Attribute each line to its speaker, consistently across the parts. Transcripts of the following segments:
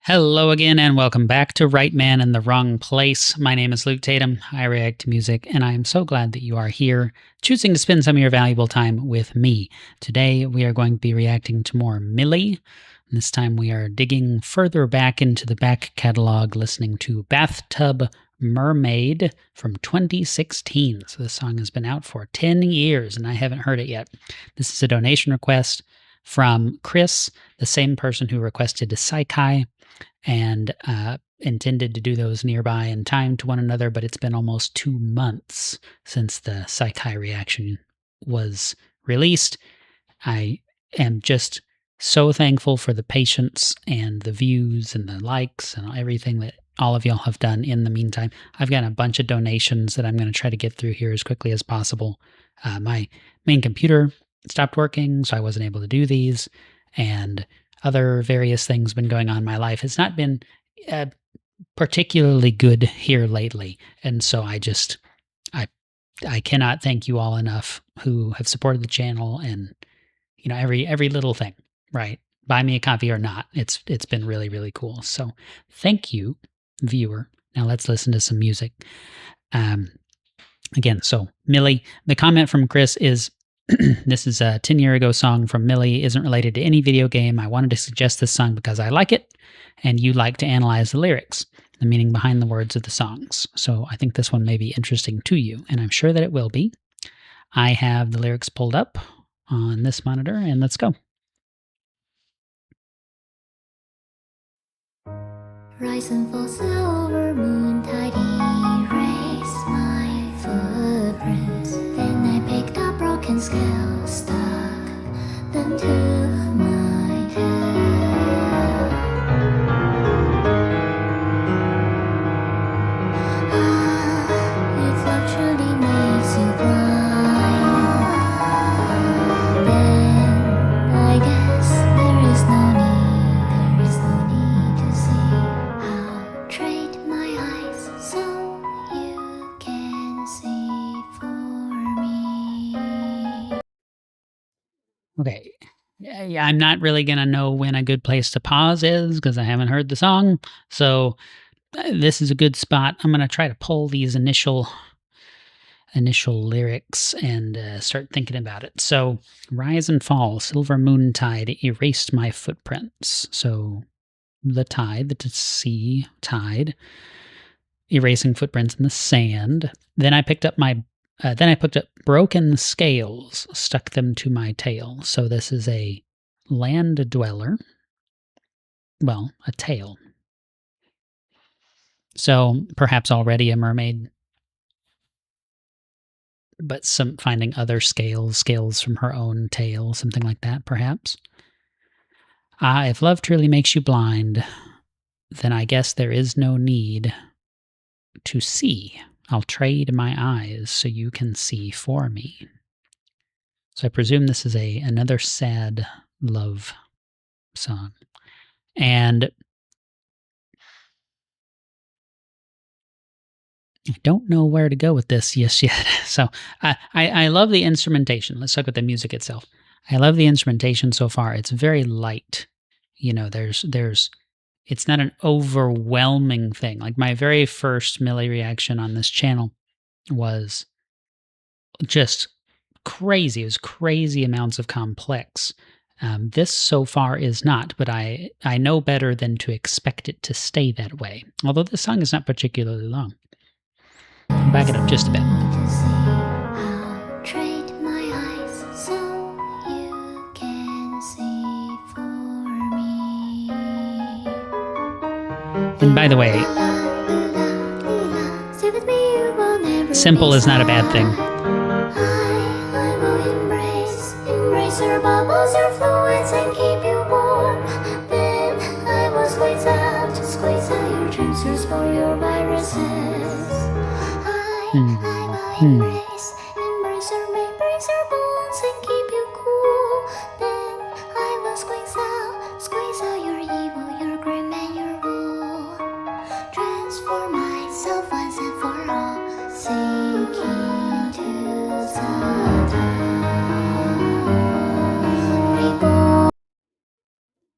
Speaker 1: Hello again, and welcome back to Right Man in the Wrong Place. My name is Luke Tatum. I react to music, and I am so glad that you are here, choosing to spend some of your valuable time with me. Today, we are going to be reacting to more Mili. This time, we are digging further back into the back catalog, listening to Bathtub Mermaid from 2016. So this song has been out for 10 years, and I haven't heard it yet. This is a donation request from Cris, the same person who requested a Psychi, and intended to do those nearby in time to one another, but it's been almost 2 months since the Psychi reaction was released. I am just so thankful for the patience and the views and the likes and everything that all of y'all have done in the meantime. I've got a bunch of donations that I'm going to try to get through here as quickly as possible. My main computer stopped working, so I wasn't able to do these, and other various things been going on in my life. It's not been particularly good here lately, and so I cannot thank you all enough who have supported the channel, and every little thing, right? Buy me a coffee or not, it's been really, really cool. So thank you, viewer. Now let's listen to some music. Again, so Mili, the comment from Cris is, this is a 10-year ago song from Mili, isn't related to any video game. I wanted to suggest this song because I like it, and you like to analyze the lyrics, the meaning behind the words of the songs. So I think this one may be interesting to you, and I'm sure that it will be. I have the lyrics pulled up on this monitor, and let's go.
Speaker 2: Rise and fall, silver moon tide erase my footprints. Then I picked up broken scales, stuck them to my head. If love truly makes you blind, then I guess there is no need to see. I'll trade my eyes so you can see for me.
Speaker 1: Okay. Yeah, I'm not really going to know when a good place to pause is because I haven't heard the song. So this is a good spot. I'm going to try to pull these initial lyrics and start thinking about it. So, rise and fall, silver moon tide erased my footprints. So, the tide, the sea tide, erasing footprints in the sand. Then I picked up broken scales, stuck them to my tail. So this is a land dweller. Well, a tail. So perhaps already a mermaid, but finding other scales from her own tail, something like that, perhaps. If love truly makes you blind, then I guess there is no need to see. I'll trade my eyes so you can see for me. So I presume this is another sad love song. And I don't know where to go with this just yet. So I love the instrumentation. Let's talk about the music itself. I love the instrumentation so far. It's very light. It's not an overwhelming thing. Like my very first Mili reaction on this channel was just crazy. It was crazy amounts of complex. This so far is not, but I know better than to expect it to stay that way. Although this song is not particularly long. I'll back it up just a bit.
Speaker 2: I'll trade my eyes so you can see for me.
Speaker 1: And by the way, simple is not a bad thing.
Speaker 2: I will embrace your bubbles, your fluids, and keep you warm. Then I will squeeze out your germs, your spore, your viruses. I will embrace your bones and keep you cool. Then I will squeeze out your evil, your grim, and your wool. Transform myself once and for all, sinking to the reborn.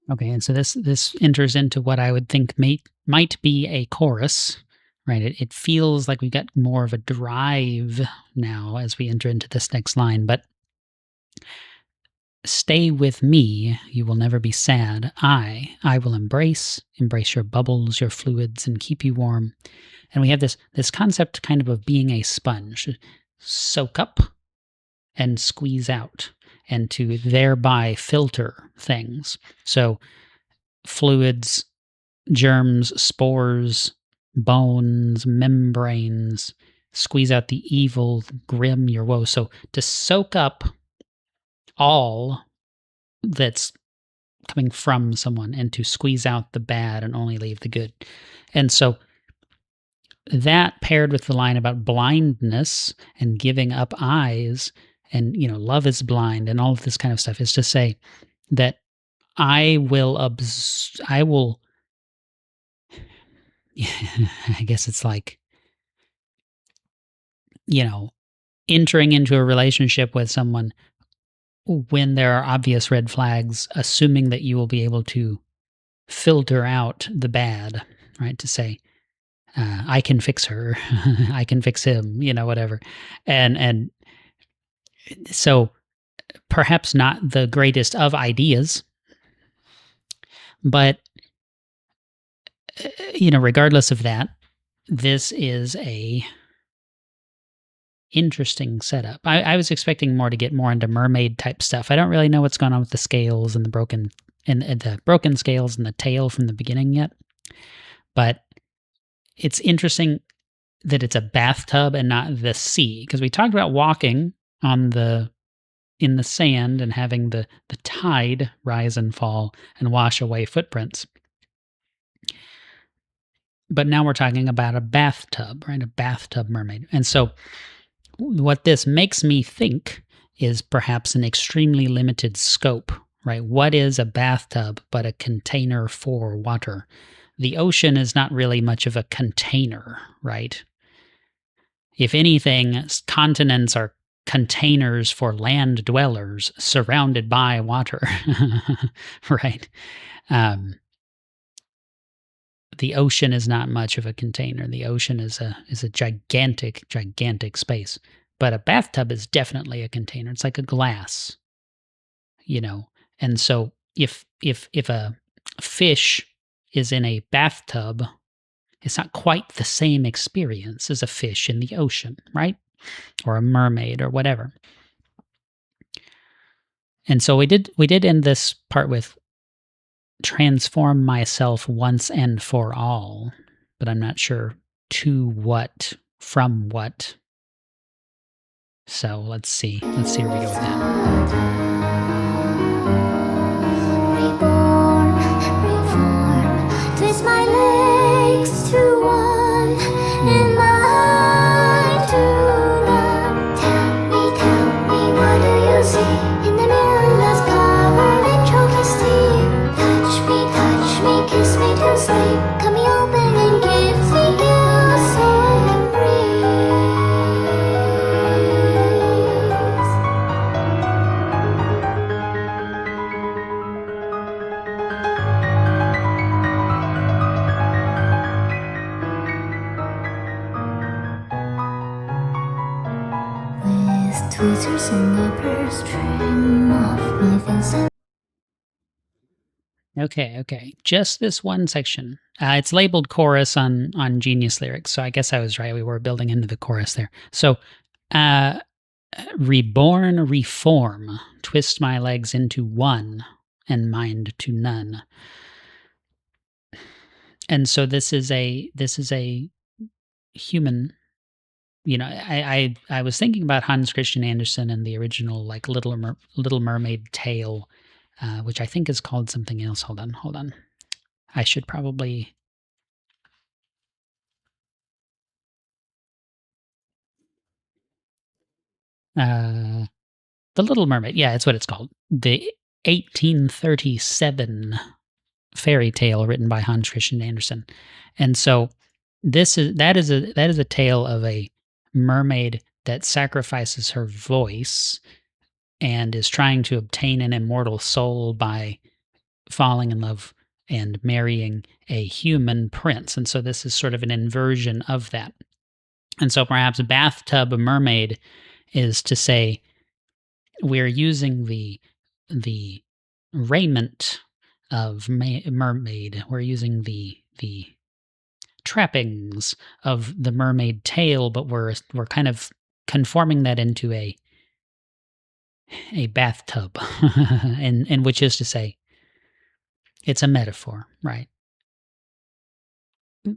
Speaker 1: Okay, and so this enters into what I would think might be a chorus, right? It feels like we've got more of a drive now as we enter into this next line, but stay with me, you will never be sad. I will embrace your bubbles, your fluids, and keep you warm. And we have this concept kind of being a sponge, soak up and squeeze out, and to thereby filter things. So fluids, germs, spores, bones, membranes, squeeze out the evil, grim, your woe. So to soak up all that's coming from someone and to squeeze out the bad and only leave the good. And so that paired with the line about blindness and giving up eyes and, love is blind and all of this kind of stuff is to say that I will, I guess it's like, entering into a relationship with someone when there are obvious red flags, assuming that you will be able to filter out the bad, right? To say, I can fix her, I can fix him, whatever. And so perhaps not the greatest of ideas, but, regardless of that, this is a interesting setup. I was expecting more to get more into mermaid type stuff. I don't really know what's going on with the scales and the broken scales and the tail from the beginning yet, but it's interesting that it's a bathtub and not the sea, because we talked about walking in the sand and having the tide rise and fall and wash away footprints. But now we're talking about a bathtub, right? A bathtub mermaid. And so what this makes me think is perhaps an extremely limited scope, right? What is a bathtub but a container for water? The ocean is not really much of a container, right? If anything, continents are containers for land dwellers surrounded by water, right? The ocean is not much of a container. The ocean is a gigantic, gigantic space. But a bathtub is definitely a container. It's like a glass, And so if a fish is in a bathtub, it's not quite the same experience as a fish in the ocean, right? Or a mermaid or whatever. And so we did end this part with transform myself once and for all, but I'm not sure to what, from what. So let's see where we go with that.
Speaker 2: Reborn, reform, twist my legs to one and mine to none. Tell me, what do you see in the mirror that's covered in chalky steam? Touch me, kiss me to sleep. Cut me open and give me a second breeze. With tweezers and nippers, trim off my face and
Speaker 1: Okay. Just this one section. It's labeled chorus on Genius Lyrics, so I guess I was right. We were building into the chorus there. So, reborn, reform, twist my legs into one and mind to none. And so this is a human. I was thinking about Hans Christian Andersen and the original like Little Mermaid tale. Which I think is called something else. Hold on. I should probably... The Little Mermaid. Yeah, it's what it's called. The 1837 fairy tale written by Hans Christian Andersen. And so that is a tale of a mermaid that sacrifices her voice and is trying to obtain an immortal soul by falling in love and marrying a human prince. And so this is sort of an inversion of that. And so perhaps Bathtub Mermaid is to say we're using the raiment of mermaid. We're using the trappings of the mermaid tail, but we're kind of conforming that into a bathtub, and which is to say, it's a metaphor, right?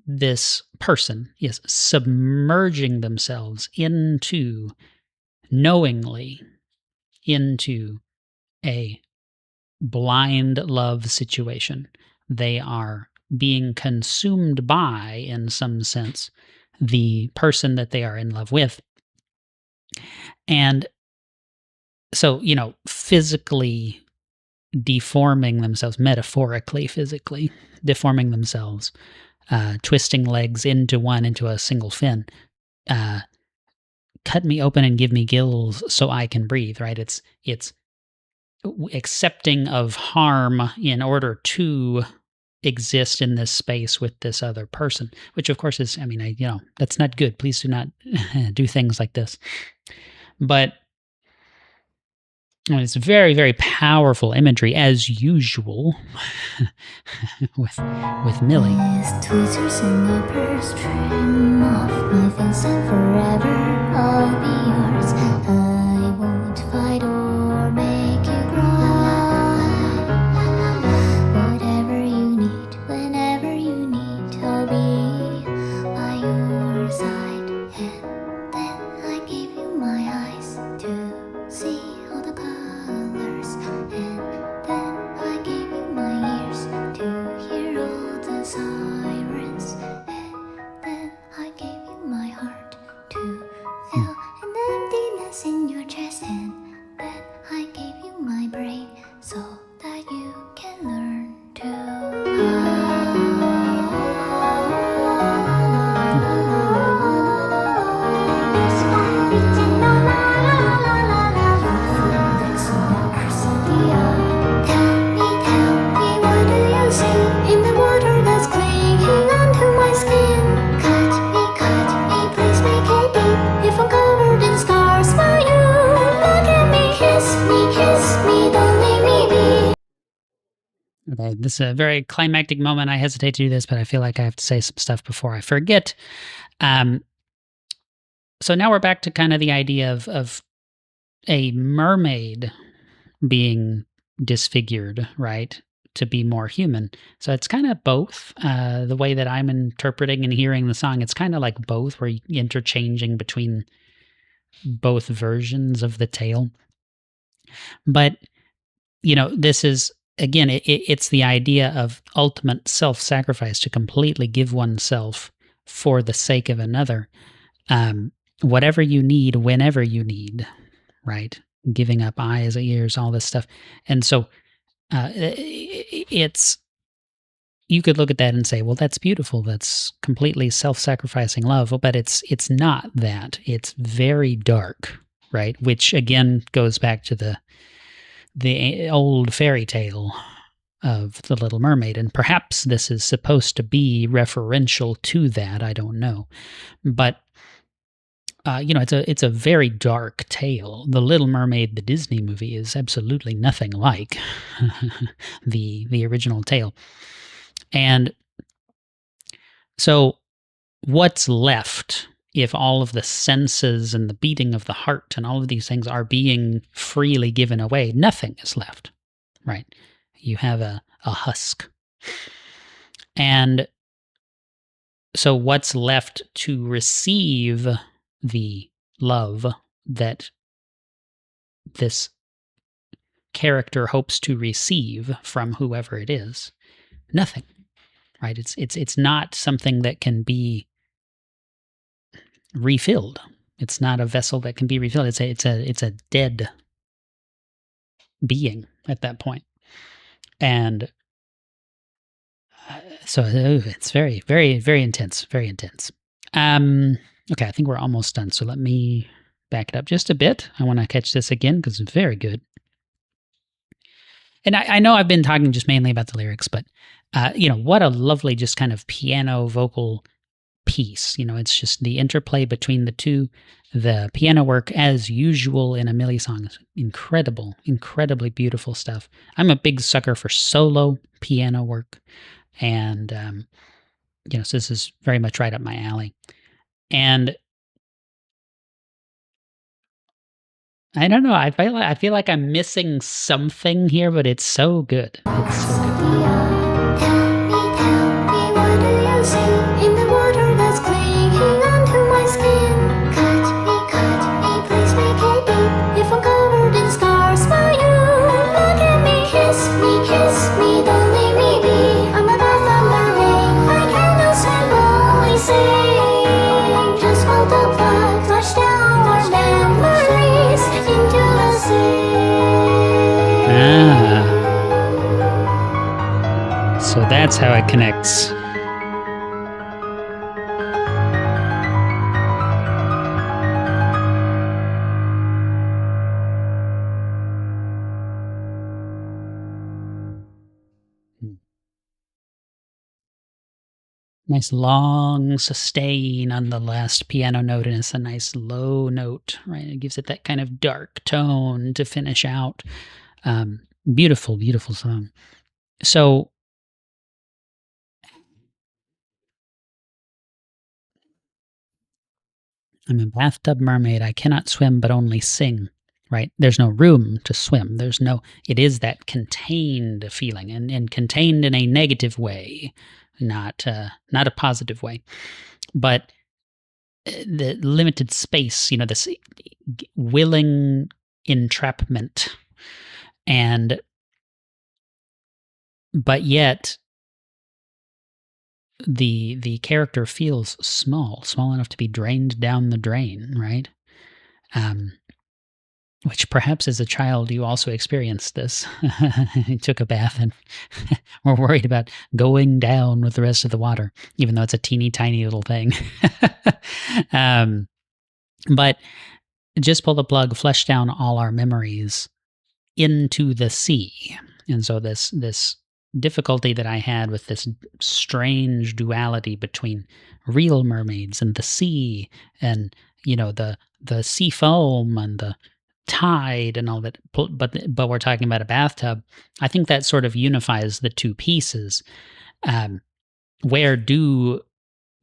Speaker 1: This person is submerging themselves knowingly into a blind love situation. They are being consumed by, in some sense, the person that they are in love with. And so, physically deforming themselves, metaphorically, physically deforming themselves, twisting legs into a single fin. Cut me open and give me gills so I can breathe, right? It's accepting of harm in order to exist in this space with this other person, which of course is, that's not good. Please do not do things like this. But it's very, very powerful imagery, as usual, with Mili.
Speaker 2: Tweezers and nippers trim off my face, and forever I'll be yours. I won't fight or make you cry. Whatever you need, whenever you need, I'll be by your side. And then I gave you my eyes to see all the colors, and then I gave you my ears to hear all the sirens, and then I gave you my heart to feel an emptiness in your chest, and then I gave you my brain so that you can learn to
Speaker 1: Okay, this is a very climactic moment. I hesitate to do this, but I feel like I have to say some stuff before I forget. So now we're back to kind of the idea of a mermaid being disfigured, right, to be more human. So it's kind of both. The way that I'm interpreting and hearing the song, it's kind of like both. We're interchanging between both versions of the tale. But, this is, again, it's the idea of ultimate self-sacrifice, to completely give oneself for the sake of another. Whatever you need, whenever you need, right? Giving up eyes, ears, all this stuff. And so it's, you could look at that and say, well, that's beautiful. That's completely self-sacrificing love. But it's not that. It's very dark, right? Which again goes back to the old fairy tale of The Little Mermaid. And perhaps this is supposed to be referential to that. I don't know. But it's a very dark tale. The Little Mermaid, the Disney movie, is absolutely nothing like the original tale. And so what's left if all of the senses and the beating of the heart and all of these things are being freely given away? Nothing is left, right? You have a husk. And so what's left to receive the love that this character hopes to receive from whoever it is? Nothing, right? It's not something that can be refilled. It's not a vessel that can be refilled. It's a dead being at that point. And so it's very, very, very intense. Very intense. Okay, I think we're almost done. So let me back it up just a bit. I want to catch this again because it's very good. And I know I've been talking just mainly about the lyrics, but what a lovely just kind of piano vocal piece. It's just the interplay between the two. The piano work, as usual in a Mili song, is incredible, incredibly beautiful stuff. I'm a big sucker for solo piano work, and so this is very much right up my alley. And I don't know. I feel like I'm missing something here, but it's so good. It's so good.
Speaker 2: Tell me, what do you see in the water that's clinging onto my skin? Cut me, please make it deep. If I'm covered in scars, will you look at me? Kiss me, don't leave me be. I'm a bathtub mermaid, I cannot swim, only sing. Just multiply, flush down our memories into the sea.
Speaker 1: So that's how it connects. Nice long sustain on the last piano note, and it's a nice low note, right? It gives it that kind of dark tone to finish out. Beautiful, beautiful song. So I'm a bathtub mermaid. I cannot swim, but only sing. Right? There's no room to swim. It is that contained feeling, and contained in a negative way, not a positive way. But the limited space, this willing entrapment, but yet the character feels small enough to be drained down the drain, right? Which perhaps as a child you also experienced this. You took a bath and were worried about going down with the rest of the water, even though it's a teeny tiny little thing. But just pull the plug, flush down all our memories into the sea. And so this difficulty that I had with this strange duality between real mermaids and the sea, and the sea foam and the tide and all that, but we're talking about a bathtub. I think that sort of unifies the two pieces. Where do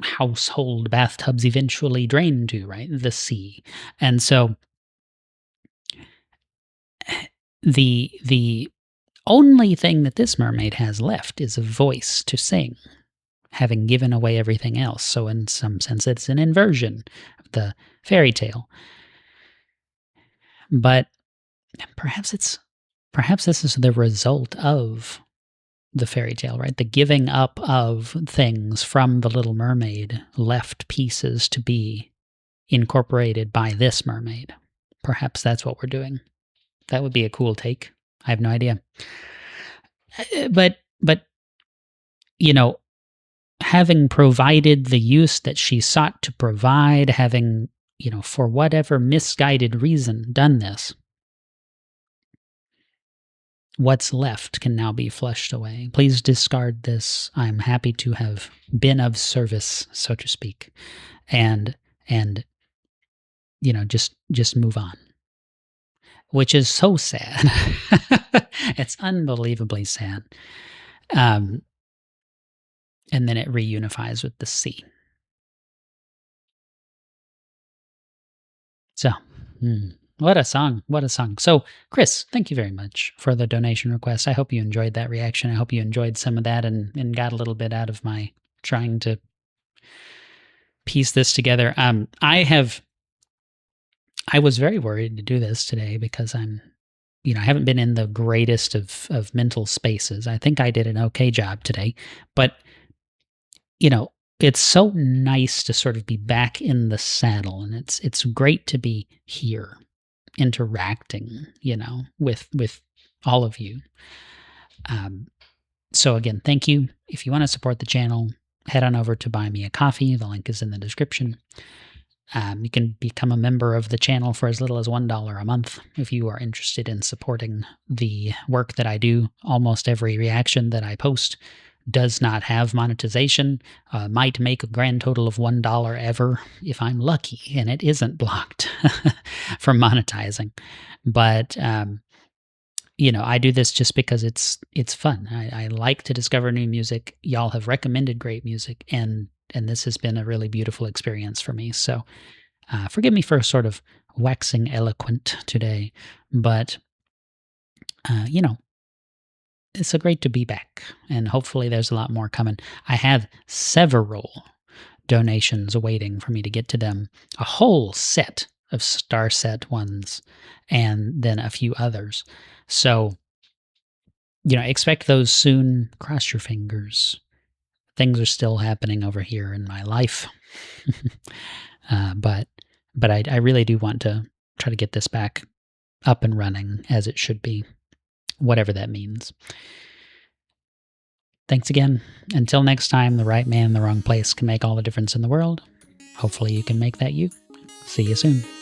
Speaker 1: household bathtubs eventually drain to, right? The sea. And so the only thing that this mermaid has left is a voice to sing, having given away everything else. So in some sense it's an inversion of the fairy tale. But perhaps this is the result of the fairy tale, right? The giving up of things from the Little Mermaid left pieces to be incorporated by this mermaid. Perhaps that's what we're doing. That would be a cool take. I have no idea. But having provided the use that she sought to provide, having, for whatever misguided reason done this, what's left can now be flushed away. Please discard this. I'm happy to have been of service, so to speak, and just move on. Which is so sad. It's unbelievably sad. And then it reunifies with the sea. So, what a song. What a song. So, Cris, thank you very much for the donation request. I hope you enjoyed that reaction. I hope you enjoyed some of that and got a little bit out of my trying to piece this together. I was very worried to do this today because I haven't been in the greatest of mental spaces. I think I did an okay job today, but it's so nice to sort of be back in the saddle, and it's great to be here interacting, with all of you. So again, thank you. If you want to support the channel, head on over to Buy Me a Coffee. The link is in the description. You can become a member of the channel for as little as $1 a month if you are interested in supporting the work that I do. Almost every reaction that I post does not have monetization. Might make a grand total of $1 ever if I'm lucky and it isn't blocked from monetizing. But I do this just because it's fun. I like to discover new music. Y'all have recommended great music, and this has been a really beautiful experience for me. So forgive me for sort of waxing eloquent today, but it's so great to be back, and hopefully there's a lot more coming. I have several donations waiting for me to get to them, a whole set of star set ones, and then a few others. So, expect those soon. Cross your fingers. Things are still happening over here in my life. But I really do want to try to get this back up and running as it should be, whatever that means. Thanks again. Until next time, the right man in the wrong place can make all the difference in the world. Hopefully you can make that you. See you soon.